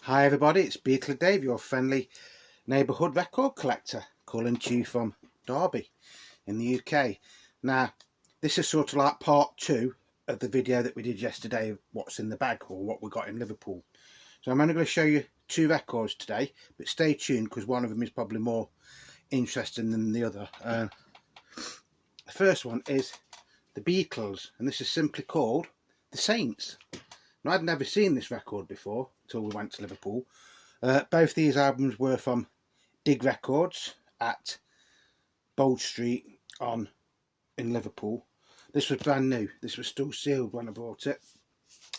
Hi everybody, it's Beatles Dave, your friendly neighbourhood record collector, calling to you from Derby in the UK. Now, this is sort of like part 2 of the video that we did yesterday of what's in the bag, or what we got in Liverpool. So I'm only going to show you 2 records today, but stay tuned because one of them is probably more interesting than the other. The first one is the Beatles, and this is simply called The Saints. Now, I'd never seen this record before until we went to Liverpool. Both these albums were from Dig Records at Bold Street in Liverpool. This was brand new. This was still sealed when I bought it.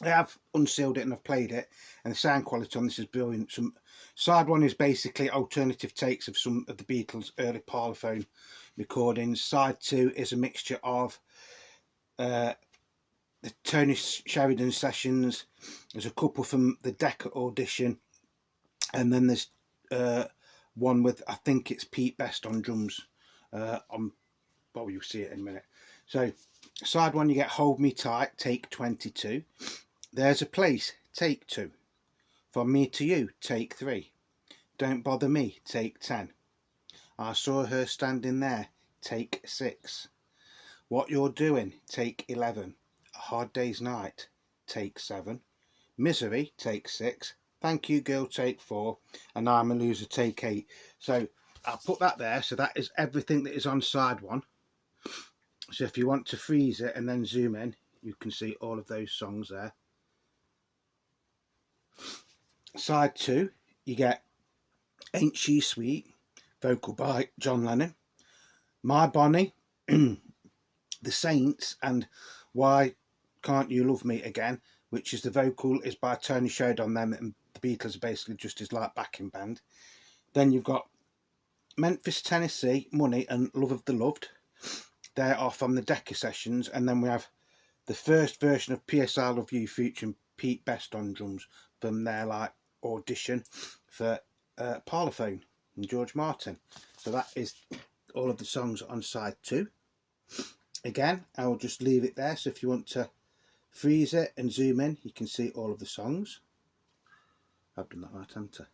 I have unsealed it and I've played it, and the sound quality on this is brilliant. Side 1 is basically alternative takes of some of the Beatles' early parlophone recordings. Side 2 is a mixture of the Tony Sheridan sessions. There's a couple from the Decca audition, and then there's one with, I think it's Pete Best on drums. Well, you'll see it in a minute. So side 1, you get Hold Me Tight, take 22. There's a Place, take 2. From Me to You, take 3. Don't Bother Me, take 10. I Saw Her Standing There, take 6. What You're Doing, take 11. A Hard Day's Night, take 7. Misery, take 6. Thank You Girl, take 4. And I'm a Loser, take 8. So I'll put that there. So that is everything that is on side 1. So if you want to freeze it and then zoom in, you can see all of those songs there. Side 2, you get Ain't She Sweet, vocal by John Lennon, My Bonnie, The Saints, and Why Can't You Love Me Again, which is the vocal is by Tony Sheridan, and the Beatles are basically just his like backing band. Then you've got Memphis, Tennessee, Money, and Love of the Loved. They are from the Decca sessions, and then we have the first version of P.S. I Love You featuring Pete Best on drums from their like audition for Parlophone and George Martin. So that is all of the songs on side 2. Again, I will just leave it there, so if you want to freeze it and zoom in, you can see all of the songs. I've done that right, haven't I?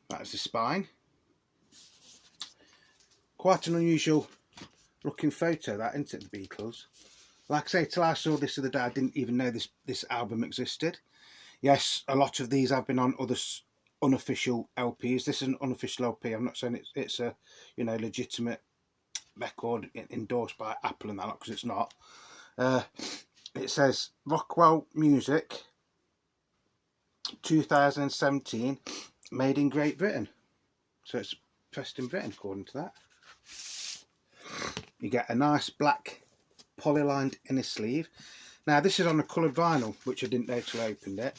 That is the spine. Quite an unusual looking photo, that, isn't it, the Beatles? Like I say, till I saw this the other day, I didn't even know this album existed. Yes, a lot of these have been on other unofficial LPs. This is an unofficial LP. I'm not saying it's a legitimate record endorsed by Apple and that, because it's not. It says Rockwell Music 2017, made in Great Britain. So it's pressed in Britain, according to that. You get a nice black polylined inner sleeve. Now this is on a coloured vinyl, which I didn't know till I opened it,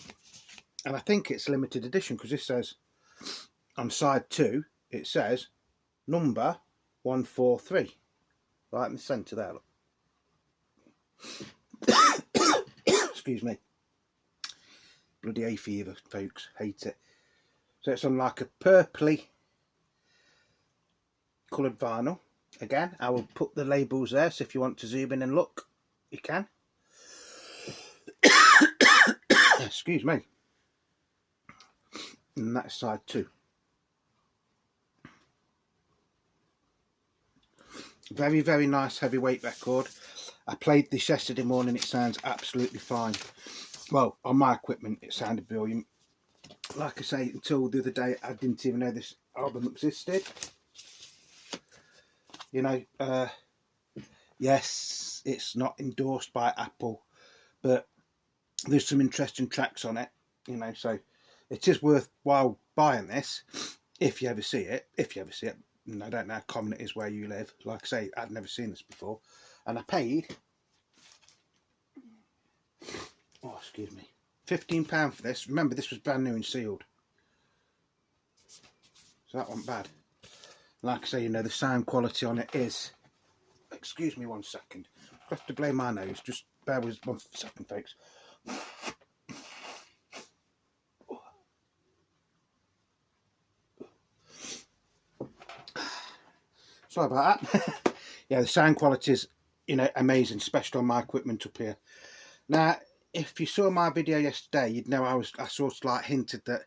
and I think it's limited edition, because this says on side 2 it says number 143 right in the centre there. Look. Excuse me, bloody hay fever, folks, hate it. So it's on like a purpley coloured vinyl. Again, I will put the labels there, so if you want to zoom in and look, you can. Excuse me. And that's side 2. Very, very nice heavyweight record. I played this yesterday morning. It sounds absolutely fine. Well, on my equipment, it sounded brilliant. Like I say, until the other day, I didn't even know this album existed. Yes, it's not endorsed by Apple, but there's some interesting tracks on it, so it is worthwhile buying this if you ever see it. And I don't know how common it is where you live. Like I say, I'd never seen this before, and I paid £15 for this. Remember, this was brand new and sealed, so that wasn't bad. Like I say, the sound quality on it is, excuse me 1 second, I have to blow my nose, just bear with 1 second, folks. Sorry about that. Yeah, the sound quality is, amazing, especially on my equipment up here. Now, if you saw my video yesterday, you'd know I sort of like hinted that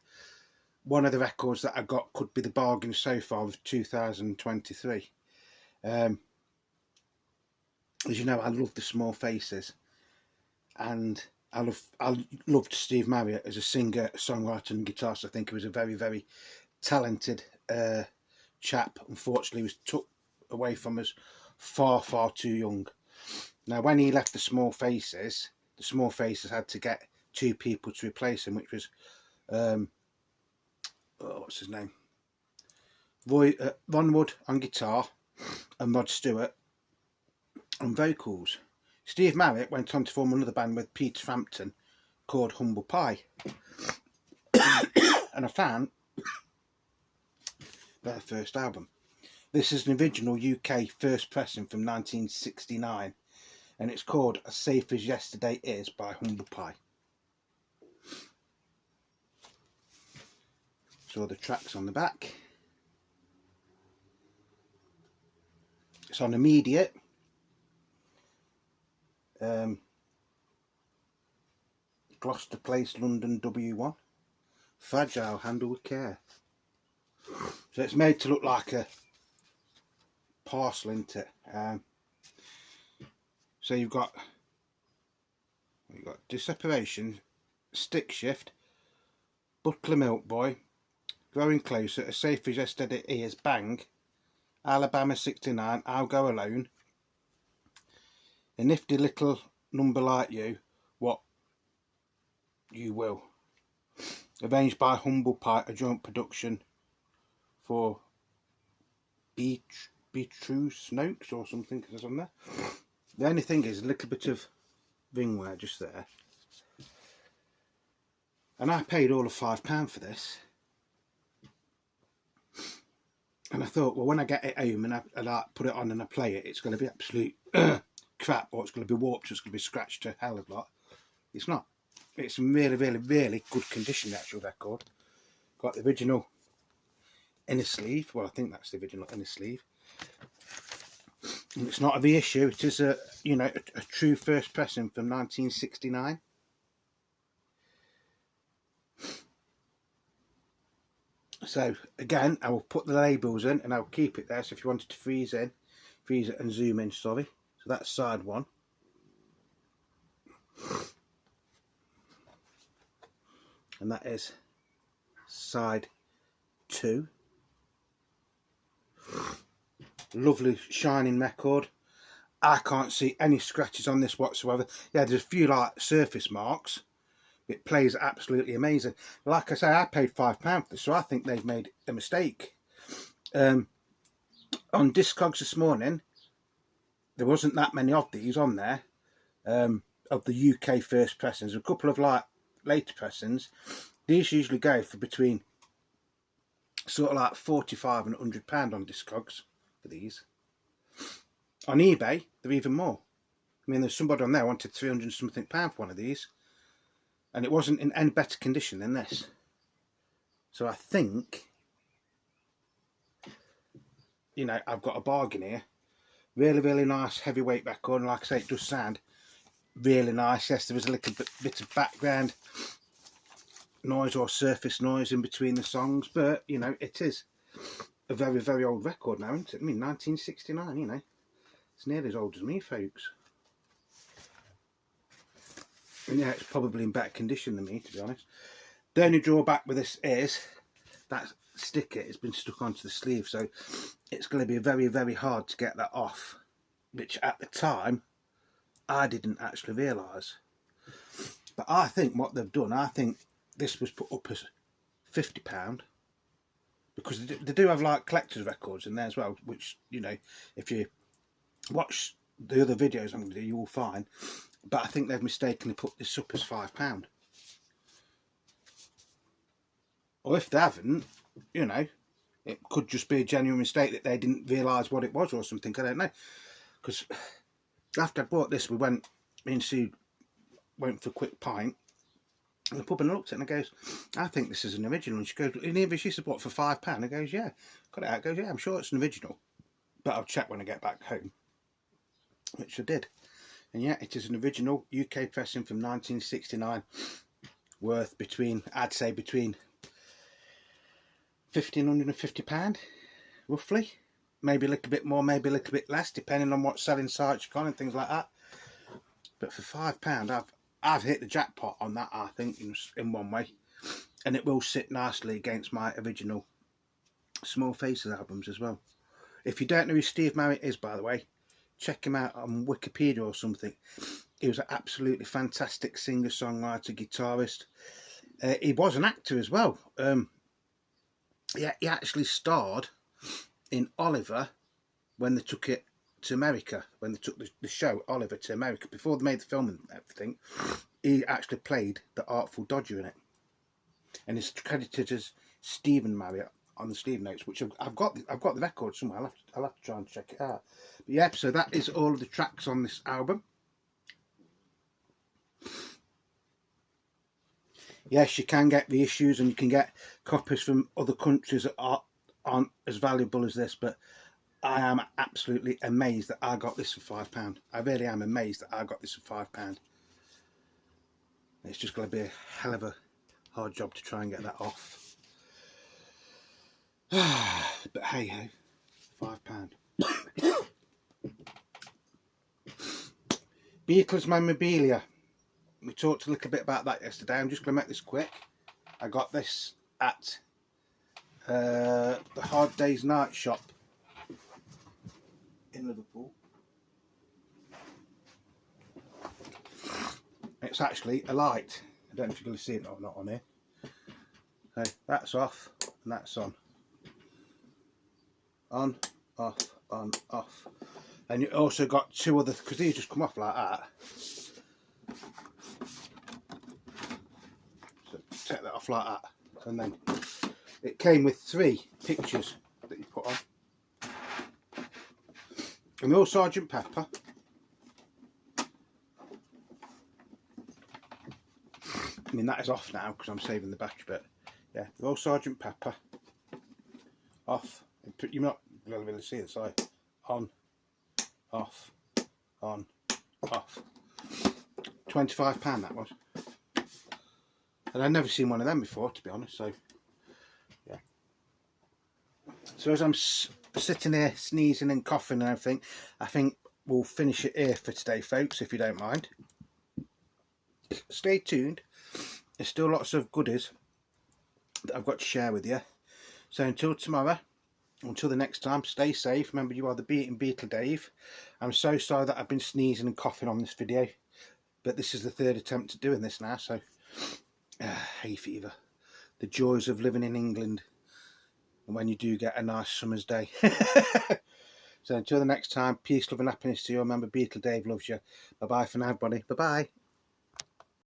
one of the records that I got could be the bargain so far of 2023. As you know, I love the Small Faces, and I loved Steve Marriott as a singer, songwriter and guitarist. I think he was a very, very talented chap. Unfortunately, he was took away from us far, far too young. Now, when he left the Small Faces had to get 2 people to replace him, which was what's his name? Ron Wood on guitar and Rod Stewart on vocals. Steve Marriott went on to form another band with Peter Frampton called Humble Pie. And I found their first album. This is an original UK first pressing from 1969, and it's called As Safe As Yesterday Is by Humble Pie. So the tracks on the back. It's on immediate. Gloucester Place, London W1. Fragile, handle with care. So it's made to look like a parcel, isn't it? So you've got Disseparation, Stick Shift, Butler Milk Boy, Growing Closer, As Safe As Yesterday Is, Bang, Alabama 69, I'll Go Alone, A Nifty Little Number Like You, What You Will. Arranged by Humble Pie, a joint production for Beatles Notes or something is on there. The only thing is a little bit of ringware just there. And I paid all of £5 for this. And I thought, well, when I get it home and I like put it on and I play it, it's going to be absolute crap, or it's going to be warped, or it's going to be scratched to hell of a lot. It's not. It's in really, really, really good condition, the actual record. Got the original inner sleeve. Well, I think that's the original inner sleeve. And it's not a reissue. It is a true first pressing from 1969. So again, I will put the labels in and I'll keep it there. So if you wanted to freeze it and zoom in, sorry. So that's side 1. And that is side 2. Lovely shining record. I can't see any scratches on this whatsoever. Yeah, there's a few like surface marks. It plays absolutely amazing. Like I say, I paid £5 for this, so I think they've made a mistake. On Discogs this morning, there wasn't that many of these on there, of the UK first pressings. A couple of like later pressings. These usually go for between sort of like £45 and £100 on Discogs for these. On eBay, they're even more. I mean, there's somebody on there who wanted £300 and something for one of these, and it wasn't in any better condition than this. So I think, I've got a bargain here. Really, really nice heavyweight record, and like I say, it does sound really nice. Yes, there is a little bit of background noise or surface noise in between the songs, but it is a very, very old record now, isn't it? I mean, 1969, it's nearly as old as me, folks. And yeah, it's probably in better condition than me, to be honest. The only drawback with this is that sticker has been stuck onto the sleeve, so it's going to be very, very hard to get that off, which at the time I didn't actually realise. But I think what they've done, I think this was put up as £50, because they do have like collector's records in there as well, which, if you watch the other videos I'm going to do, you will find. But I think they've mistakenly put this up as £5. Or if they haven't, it could just be a genuine mistake that they didn't realise what it was or something. I don't know. Because after I bought this, me and Sue went for a quick pint. And the pub and looked at it and I goes, I think this is an original. And she goes, and even she said, what, for £5? I goes, yeah. Got it out. Goes, yeah, I'm sure it's an original. But I'll check when I get back home. Which I did. And yeah, it is an original UK pressing from 1969, worth between, I'd say between £1,550 roughly, maybe a little bit more, maybe a little bit less, depending on what selling sites you're on and things like that. But for £5, I've hit the jackpot on that, I think, in one way. And it will sit nicely against my original Small Faces albums as well. If you don't know who Steve Marriott is, by the way, check him out on Wikipedia or something. He was an absolutely fantastic singer, songwriter, guitarist. He was an actor as well. Yeah, he actually starred in Oliver when they took it to America, when they took the show Oliver to America, before they made the film and everything. He actually played the Artful Dodger in it, and is credited as Stephen Marriott on the Steve notes, which I've got the record somewhere. I'll have to try and check it out. But yeah, so that is all of the tracks on this album. Yes, you can get reissues and you can get copies from other countries that aren't as valuable as this, but I am absolutely amazed that I got this for £5. I really am amazed that I got this for £5. It's just going to be a hell of a hard job to try and get that off. But hey ho, £5. Beatles memorabilia. We talked a little bit about that yesterday. I'm just going to make this quick. I got this at the Hard Day's Night shop in Liverpool. It's actually a light. I don't know if you're going to see it or not on here. So that's off and that's on. On, off, on, off. And you also got two other, because these just come off like that. So take that off like that. And then it came with 3 pictures that you put on. And they're all Sergeant Pepper. I mean, that is off now because I'm saving the battery, but yeah, they're all Sergeant Pepper. Off. You're not going to be able to see the side. On, off, on, off. £25 that was. And I'd never seen one of them before, to be honest, so yeah. So as I'm sitting here sneezing and coughing and everything, I think we'll finish it here for today, folks, if you don't mind. Stay tuned. There's still lots of goodies that I've got to share with you. So until tomorrow, until the next time, stay safe. Remember, you are the Beating Beatle Dave. I'm so sorry that I've been sneezing and coughing on this video, but this is the 3rd attempt at doing this now, so hay fever. The joys of living in England, and when you do get a nice summer's day. So until the next time, peace, love and happiness to you. Remember, Beatle Dave loves you. Bye bye for now, everybody. Bye bye.